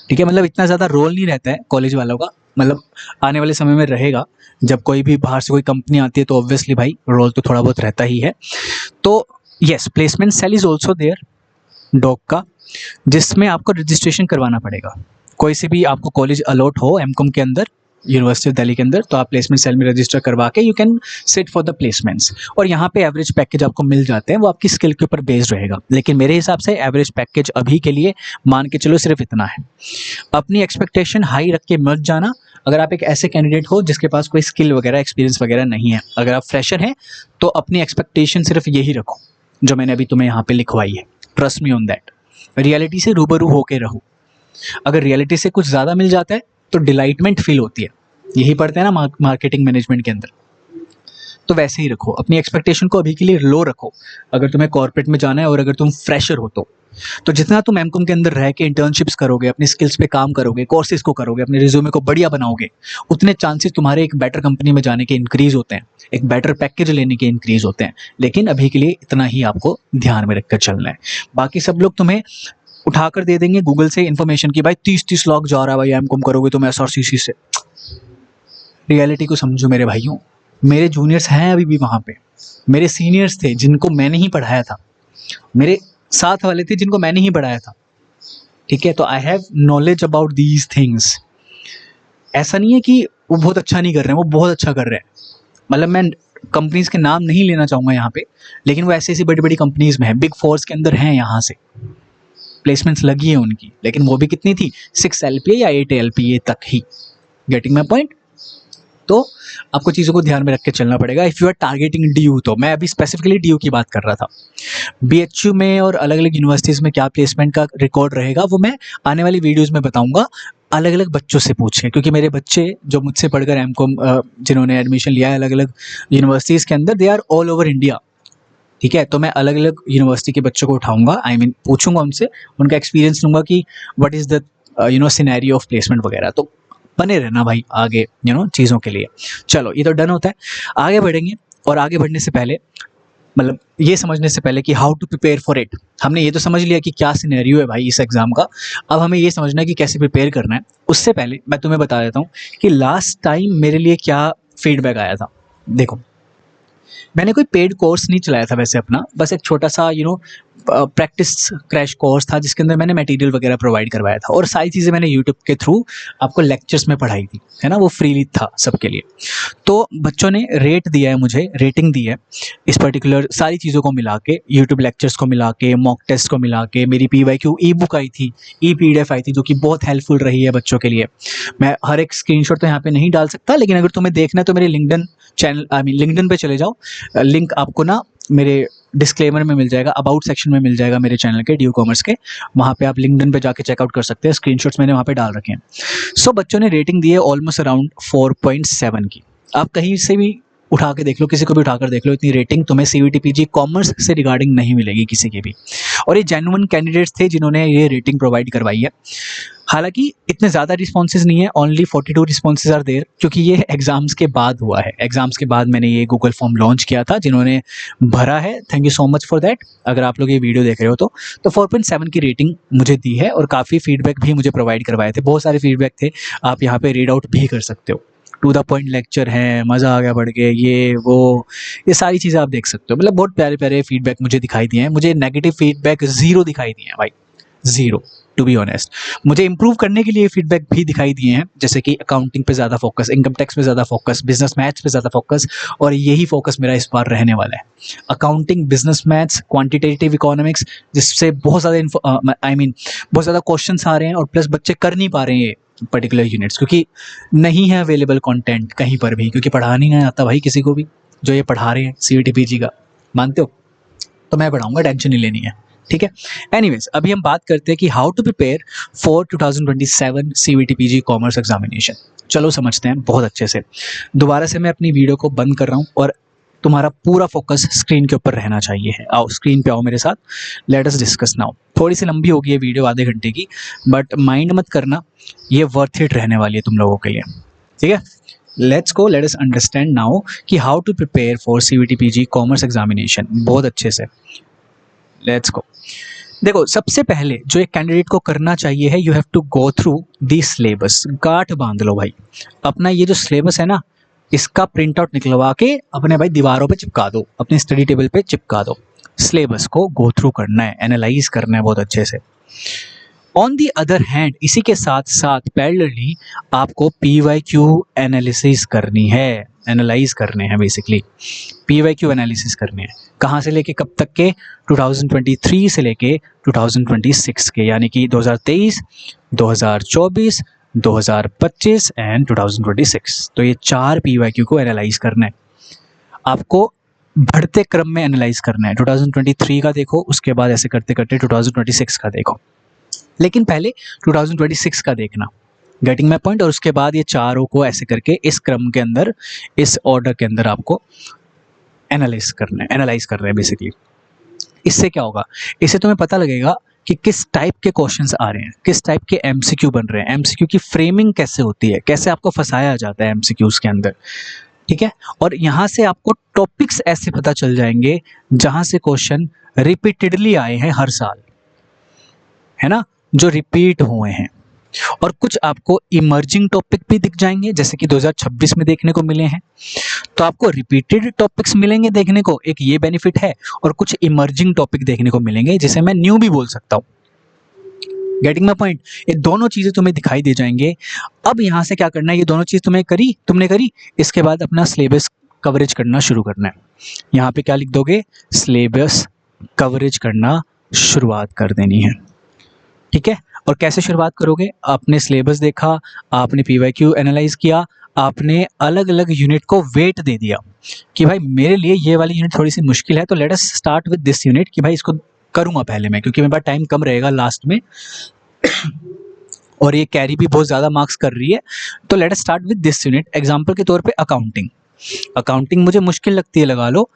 ठीक है। मतलब इतना ज़्यादा रोल नहीं रहता है कॉलेज वालों का, मतलब आने वाले समय में रहेगा। जब कोई भी बाहर से कोई कंपनी आती है तो ऑब्वियसली भाई रोल तो थोड़ा बहुत रहता ही है। तो yes, placement cell is also there डॉक का, जिसमें आपको रजिस्ट्रेशन करवाना पड़ेगा। कोई से भी आपको कॉलेज अलॉट हो एमकॉम के अंदर, यूनिवर्सिटी ऑफ दिल्ली के अंदर, तो आप प्लेसमेंट सेल में रजिस्टर करवा के you can sit for the placements. और यहाँ पे एवरेज पैकेज आपको मिल जाते हैं, वो आपकी स्किल के ऊपर बेस्ड रहेगा। लेकिन मेरे हिसाब से एवरेज पैकेज अभी के लिए मान के चलो सिर्फ इतना है। अपनी एक्सपेक्टेशन हाई रख के मत जाना। अगर आप एक ऐसे कैंडिडेट हो जिसके पास कोई स्किल वगैरह, एक्सपीरियंस वगैरह नहीं है, अगर आप फ्रेशर हैं, तो अपनी एक्सपेक्टेशन सिर्फ यही रखो जो मैंने अभी तुम्हें यहाँ पे लिखवाई है। Trust me on that. Reality से रूबरू होके रहो। अगर रियलिटी से कुछ ज़्यादा मिल जाता है तो डिलाइटमेंट फील होती है, यही पढ़ते हैं ना मार्केटिंग मैनेजमेंट के अंदर। तो वैसे ही रखो, अपनी एक्सपेक्टेशन को अभी के लिए लो रखो। अगर तुम्हें कॉर्पोरेट में जाना है और अगर तुम फ्रेशर हो तो जितना तुम एमकॉम के अंदर रह के इंटर्नशिप्स करोगे, अपनी स्किल्स पे काम करोगे, कोर्सेज को करोगे, अपने रिज्यूमे को बढ़िया बनाओगे, उतने चांसेस तुम्हारे एक बेटर कंपनी में जाने के इंक्रीज होते हैं, एक बेटर पैकेज लेने के इंक्रीज होते हैं। लेकिन अभी के लिए इतना ही आपको ध्यान में रखकर चलना है। बाकी सब लोग तुम्हें उठाकर दे देंगे गूगल से इन्फॉर्मेशन की, भाई 30 लाख जा रहा है भाई एमकॉम करोगे तुम SRCC से। रियलिटी को समझो मेरे भाइयों। मेरे जूनियर्स हैं अभी भी वहाँ पे, मेरे सीनियर्स थे जिनको मैंने ही पढ़ाया था, मेरे साथ वाले थे जिनको मैंने ही पढ़ाया था, ठीक है। तो I have knowledge about these things. ऐसा नहीं है कि वो बहुत अच्छा नहीं कर रहे हैं, वो बहुत अच्छा कर रहे हैं। मतलब मैं कंपनीज के नाम नहीं लेना चाहूँगा यहाँ पे, लेकिन वो ऐसी ऐसी बड़ी बड़ी कंपनीज में है, बिग फोर्स के अंदर हैं, यहाँ से प्लेसमेंट्स लगी है उनकी, लेकिन वो भी कितनी थी, 6 LPA या 8 LPA तक ही। Getting my point. तो आपको चीज़ों को ध्यान में रख के चलना पड़ेगा if you are targeting DU। तो मैं अभी स्पेसिफिकली DU की बात कर रहा था। BHU में और अलग अलग यूनिवर्सिटीज़ में क्या प्लेसमेंट का रिकॉर्ड रहेगा वो मैं आने वाली वीडियोज़ में बताऊँगा। अलग अलग बच्चों से पूछें, क्योंकि मेरे बच्चे जो मुझसे पढ़कर MCOM जिन्होंने एडमिशन लिया है अलग अलग यूनिवर्सिटीज़ के अंदर, they are all over India. ठीक है, तो मैं अलग अलग यूनिवर्सिटी के बच्चों को उठाऊंगा, पूछूंगा उनसे, उनका एक्सपीरियंस लूंगा कि what is the scenario of placement वगैरह। तो बने रहना भाई आगे चीज़ों के लिए। चलो ये तो डन होता है, आगे बढ़ेंगे। और आगे बढ़ने से पहले, मतलब ये समझने से पहले कि how to prepare for it, हमने ये तो समझ लिया कि क्या सिनेरियो है भाई इस एग्ज़ाम का। अब हमें ये समझना है कि कैसे प्रिपेयर करना है। उससे पहले मैं तुम्हें बता देता हूँ कि लास्ट टाइम मेरे लिए क्या फीडबैक आया था। देखो, मैंने कोई पेड कोर्स नहीं चलाया था वैसे अपना, बस एक छोटा सा प्रैक्टिस क्रैश कोर्स था जिसके अंदर मैंने मटेरियल वगैरह प्रोवाइड करवाया था, और सारी चीज़ें मैंने यूट्यूब के थ्रू आपको लेक्चर्स में पढ़ाई थी, है ना, वो फ्रीली था सबके लिए। तो बच्चों ने रेट दिया है, मुझे रेटिंग दी है इस पर्टिकुलर सारी चीज़ों को मिला के, यूट्यूब लेक्चर्स को मिला के, मॉक टेस्ट को मिला के, मेरी PYQ ई बुक आई थी, PDF आई थी, जो कि बहुत हेल्पफुल रही है बच्चों के लिए। मैं हर एक स्क्रीनशॉट तो यहाँ पे नहीं डाल सकता, लेकिन अगर तुम्हें देखना है तो मेरे लिंक्डइन चैनल लिंक्डइन पे चले जाओ, लिंक आपको ना मेरे डिस्क्लेमर में मिल जाएगा, अबाउट सेक्शन में मिल जाएगा मेरे चैनल के, ड्यू कॉमर्स के। वहाँ पे आप लिंक्डइन पे जाके चेकआउट कर सकते हैं, स्क्रीनशॉट्स मैंने वहाँ पे डाल रखे हैं। सो बच्चों ने रेटिंग दी है ऑलमोस्ट अराउंड 4.7 की। आप कहीं से भी उठा के देख लो, किसी को भी उठाकर देख लो, इतनी रेटिंग तुम्हें CVT PG कॉमर्स से रिगार्डिंग नहीं मिलेगी किसी की भी। और ये जेन्युइन कैंडिडेट्स थे जिन्होंने ये रेटिंग प्रोवाइड करवाई है। हालांकि इतने ज़्यादा रिस्पॉन्सेज नहीं है, ओनली 42 रिस्पॉन्सेज आर देयर, क्योंकि ये एग्जाम्स के बाद हुआ है। एग्जाम्स के बाद मैंने ये गूगल फॉर्म लॉन्च किया था, जिन्होंने भरा है thank you so much for that. अगर आप लोग ये वीडियो देख रहे हो तो 4.7 की रेटिंग मुझे दी है, और काफ़ी फीडबैक भी मुझे प्रोवाइड करवाए थे, बहुत सारे फीडबैक थे, आप यहाँ पे रीड आउट भी कर सकते हो। टू द पॉइंट लेक्चर है, मज़ा आ गया पढ़ के, ये सारी चीज़ें आप देख सकते हो। मतलब बहुत प्यारे प्यारे फीडबैक मुझे दिखाई दिए हैं। मुझे नेगेटिव फीडबैक 0 दिखाई दिए हैं भाई, 0 टू बी ऑनेस्ट। मुझे इंप्रूव करने के लिए फीडबैक भी दिखाई दिए हैं, जैसे कि अकाउंटिंग पे ज़्यादा फोकस, इनकम टैक्स पे ज़्यादा फोकस, बिजनेस मैथ्स पे ज़्यादा फोकस, और यही फोकस मेरा इस बार रहने वाला है। Accounting, business maths, quantitative economics, जिससे बहुत ज़्यादा बहुत ज़्यादा क्वेश्चन आ रहे हैं, और प्लस बच्चे कर नहीं पा रहे हैं ये पर्टिकुलर यूनिट्स, क्योंकि नहीं है अवेलेबल कंटेंट कहीं पर भी, क्योंकि पढ़ा नहीं आता भाई किसी को भी, जो ये पढ़ा रहे हैं CVT PG का, मानते हो? तो मैं पढ़ाऊंगा, टेंशन नहीं लेनी है, ठीक है। एनीवेज, अभी हम बात करते हैं कि how to prepare for 2027 CVT PG commerce examination. चलो समझते हैं बहुत अच्छे से। दोबारा से मैं अपनी वीडियो को बंद कर रहा हूँ, और तुम्हारा पूरा फोकस स्क्रीन के ऊपर रहना चाहिए है। आओ स्क्रीन पे आओ मेरे साथ, लेट अस डिस्कस नाउ। थोड़ी सी लंबी होगी ये वीडियो, आधे घंटे की, बट माइंड मत करना, ये वर्थ इट रहने वाली है तुम लोगों के लिए, ठीक है। Let's go, let us understand now कि how to prepare for CVT PG commerce examination बहुत अच्छे से। Let's go. देखो, सबसे पहले जो एक कैंडिडेट को करना चाहिए है, you have to go through the syllabus. गांठ बांध लो भाई, अपना ये जो सिलेबस है ना, इसका प्रिंट आउट निकलवा के अपने भाई दीवारों पे चिपका दो, अपने स्टडी टेबल पे चिपका दो। सिलेबस को गो थ्रू करना है, एनालाइज करना है बहुत अच्छे से। ऑन दी अदर हैंड, इसी के साथ साथ पैरेलली आपको PYQ एनालिसिस करनी है, एनालाइज करने हैं बेसिकली, PYQ एनालिसिस करने हैं। कहाँ से लेके कब तक के? 2023 से लेके 2026 के, यानी कि 2023, 2024, 2025 एंड 2026। तो ये 4 PYQ को एनालाइज करना है आपको, बढ़ते क्रम में एनालाइज करना है। 2023 का देखो, उसके बाद ऐसे करते करते 2026 का देखो, लेकिन पहले 2026 का देखना। Getting my point. और उसके बाद ये चारों को ऐसे करके इस क्रम के अंदर, इस ऑर्डर के अंदर आपको एनालाइज करना है बेसिकली। इससे क्या होगा? इससे तुम्हें पता लगेगा कि किस टाइप के क्वेश्चंस आ रहे हैं, किस टाइप के MCQ बन रहे हैं, MCQ की फ्रेमिंग कैसे होती है, कैसे आपको फंसाया जाता है MCQs के अंदर, ठीक है। और यहाँ से आपको टॉपिक्स ऐसे पता चल जाएंगे जहाँ से क्वेश्चन रिपीटेडली आए हैं हर साल, है ना, जो रिपीट हुए हैं। और कुछ आपको इमर्जिंग टॉपिक भी दिख जाएंगे, जैसे कि 2026 में देखने को मिले हैं। तो आपको रिपीटेड टॉपिक्स मिलेंगे देखने को, एक ये बेनिफिट है, और कुछ इमर्जिंग टॉपिक देखने को मिलेंगे जिसे मैं न्यू भी बोल सकता हूँ। Getting my point. ये दोनों चीजें तुम्हें दिखाई दे जाएंगे। अब यहाँ से क्या करना है, ये दोनों चीज तुमने करी, इसके बाद अपना सिलेबस कवरेज करना शुरू करना है। यहाँ पे क्या लिख दोगे, सिलेबस कवरेज करना शुरुआत कर देनी है। ठीक है, और कैसे शुरुआत करोगे, आपने सिलेबस देखा, आपने पीवाईक्यू एनालाइज किया, आपने अलग अलग यूनिट को वेट दे दिया कि भाई मेरे लिए ये वाली यूनिट थोड़ी सी मुश्किल है, तो let us start with this unit, कि भाई इसको करूँगा पहले मैं, क्योंकि मेरे पास टाइम कम रहेगा लास्ट में और ये कैरी भी बहुत ज़्यादा मार्क्स कर रही है, तो let us start with this unit. Example के तौर पे अकाउंटिंग मुझे मुश्किल लगती है, लगा लो,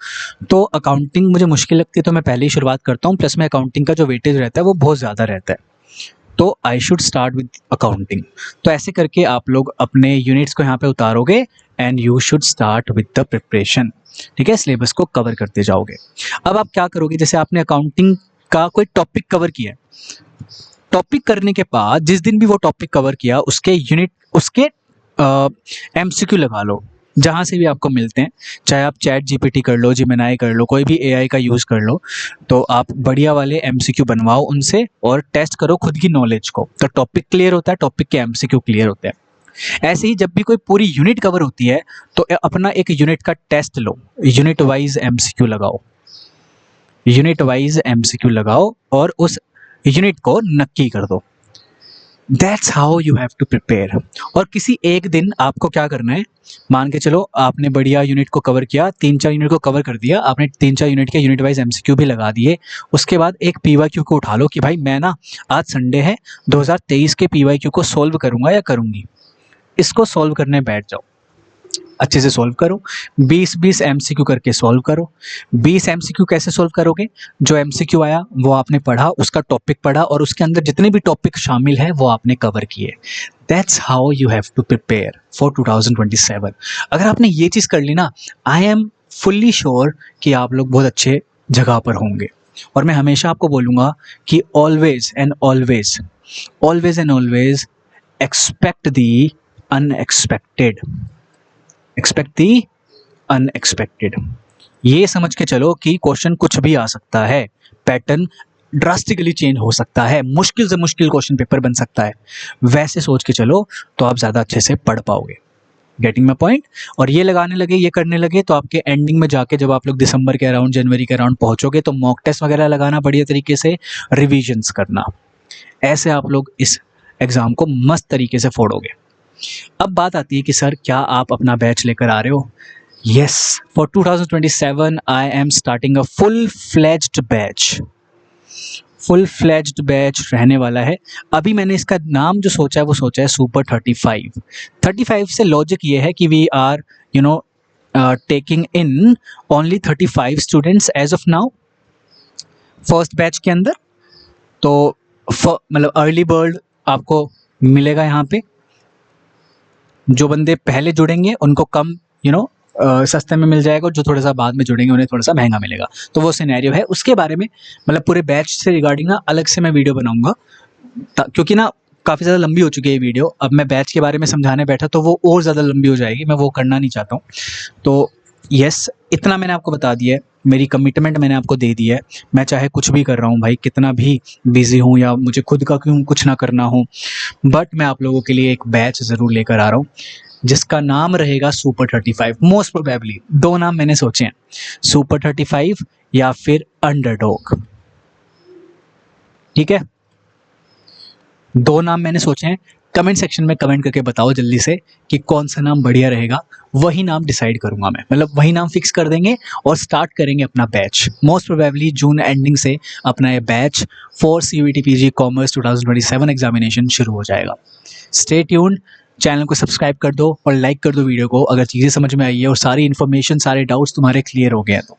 तो अकाउंटिंग मुझे मुश्किल लगती है तो मैं पहले ही शुरुआत करता हूँ, प्लस में अकाउंटिंग का जो वेटेज रहता है वो बहुत ज़्यादा रहता है, तो I should start with accounting. तो ऐसे करके आप लोग अपने यूनिट्स को यहाँ पे उतारोगे and you should start with the preparation. ठीक है, सिलेबस को कवर करते जाओगे। अब आप क्या करोगे, जैसे आपने अकाउंटिंग का कोई टॉपिक कवर किया है, टॉपिक करने के बाद जिस दिन भी वो टॉपिक कवर किया उसके यूनिट, उसके एमसीक्यू लगा लो जहाँ से भी आपको मिलते हैं, चाहे आप चैट जीपीटी कर लो, जेमिनी कर लो, कोई भी एआई का यूज़ कर लो, तो आप बढ़िया वाले एमसीक्यू बनवाओ उनसे और टेस्ट करो खुद की नॉलेज को, तो टॉपिक क्लियर होता है, टॉपिक के एमसीक्यू क्लियर होते हैं। ऐसे ही जब भी कोई पूरी यूनिट कवर होती है तो अपना एक यूनिट का टेस्ट लो, यूनिट वाइज एमसीक्यू लगाओ, यूनिट वाइज एमसीक्यू लगाओ और उस यूनिट को नक्की कर दो। That's how you have to prepare. और किसी एक दिन आपको क्या करना है, मान के चलो आपने बढ़िया यूनिट को कवर किया, 3-4 यूनिट को कवर कर दिया आपने, 3-4 यूनिट के यूनिट वाइज एमसीक्यू भी लगा दिए, उसके बाद एक पीवाईक्यू को उठा लो कि भाई मैं ना आज संडे है 2023 के पीवाईक्यू को सॉल्व करूंगा या करूंगी, इसको सॉल्व करने बैठ जाओ, अच्छे से सॉल्व करो, 20-20 एमसीक्यू करके सॉल्व करो। 20 एमसीक्यू कैसे सॉल्व करोगे, जो एमसीक्यू आया वो आपने पढ़ा, उसका टॉपिक पढ़ा और उसके अंदर जितने भी टॉपिक शामिल है वो आपने कवर किए। That's how you have to prepare for 2027। अगर आपने ये चीज़ कर ली ना, आई एम फुल्ली श्योर कि आप लोग बहुत अच्छे जगह पर होंगे। और मैं हमेशा आपको बोलूँगा कि always and always, always and always expect the unexpected, expect the unexpected. ये समझ के चलो कि क्वेश्चन कुछ भी आ सकता है, पैटर्न ड्रास्टिकली चेंज हो सकता है, मुश्किल से मुश्किल क्वेश्चन पेपर बन सकता है, वैसे सोच के चलो तो आप ज़्यादा अच्छे से पढ़ पाओगे। Getting my point. और ये लगाने लगे, ये करने लगे तो आपके एंडिंग में जाके जब आप लोग दिसंबर के अराउंड, जनवरी के अराउंड पहुंचोगे तो मॉक टेस्ट वगैरह लगाना, बढ़िया तरीके से रिविजन्स करना, ऐसे आप लोग इस एग्ज़ाम को मस्त तरीके से फोड़ोगे। अब बात आती है कि सर क्या आप अपना बैच लेकर आ रहे हो? Yes, for 2027 I am starting a full fledged batch. Full fledged batch रहने वाला है। अभी मैंने इसका नाम जो सोचा है वो सोचा है सुपर 35। 35 से लॉजिक ये है कि we are taking in only 35 students as of now first batch के अंदर। तो मतलब अर्ली बर्ड आपको मिलेगा यहाँ पे, जो बंदे पहले जुड़ेंगे उनको कम सस्ते में मिल जाएगा, जो थोड़ा सा बाद में जुड़ेंगे उन्हें थोड़ा सा महंगा मिलेगा। तो वो सिनेरियो है, उसके बारे में मतलब पूरे बैच से रिगार्डिंग ना अलग से मैं वीडियो बनाऊंगा, क्योंकि ना काफ़ी ज़्यादा लंबी हो चुकी है ये वीडियो। अब मैं बैच के बारे में समझाने बैठा तो वो और ज़्यादा लंबी हो जाएगी, मैं वो करना नहीं चाहता हूँ। तो यस, इतना मैंने आपको बता दिया है, मेरी कमिटमेंट मैंने आपको दे दी है। मैं चाहे कुछ भी कर रहा हूँ भाई, कितना भी बिजी हूँ या मुझे खुद का क्यों कुछ ना करना हो, बट मैं आप लोगों के लिए एक बैच ज़रूर लेकर आ रहा हूँ जिसका नाम रहेगा सुपर 35। मोस्ट प्रोबेबली 2 नाम मैंने सोचे हैं, सुपर 35 या फिर अंडरडॉग। ठीक है, 2 नाम मैंने सोचे हैं। कमेंट सेक्शन में कमेंट करके बताओ जल्दी से कि कौन सा नाम बढ़िया रहेगा, वही नाम डिसाइड करूंगा मैं, मतलब वही नाम फिक्स कर देंगे और स्टार्ट करेंगे अपना बैच। मोस्ट प्रोबेबली जून एंडिंग से अपना ये batch for CUET PG commerce 2027 examination शुरू हो जाएगा। स्टे ट्यून्ड, चैनल को सब्सक्राइब कर दो और लाइक कर दो वीडियो को अगर चीज़ें समझ में आई है और सारी इन्फॉर्मेशन, सारे डाउट्स तुम्हारे क्लियर हो गए हैं तो।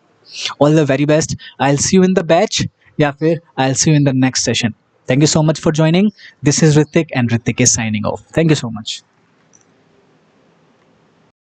All the very best, I will see you in the batch या फिर I will see you in the next session. Thank you so much for joining. This is Ritik and Ritik is signing off. Thank you so much.